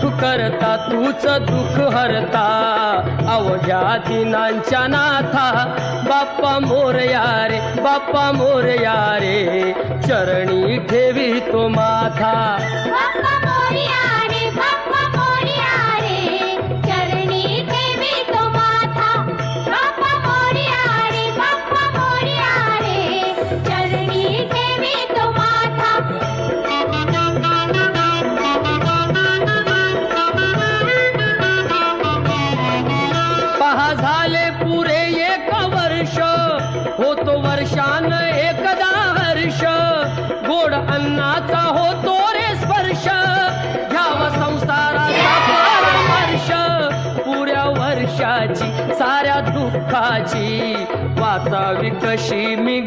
सुख करता तूच दुःख हरता अवघ्या दिनांच्या नाथा बाप्पा मोरया रे बाप्पा मोरया रे चरणी ठेवी तो माथा बाप्पा मोरया रे बाप्पा मोरया रे चरणी ठेवी तो माथा बाप्पा मोरया रे बाप्पा मोरया रे चरणी ठेवी तो माथा पहा झाले पुरे एक वर्ष होतो वर्षान एकदा हर्ष गोड अन्नाचा होतो रे स्पर्श घ्यावा संसाराचा परामर्श पुऱ्या वर्षाची साऱ्या दुःखाची वाचावी कशी मी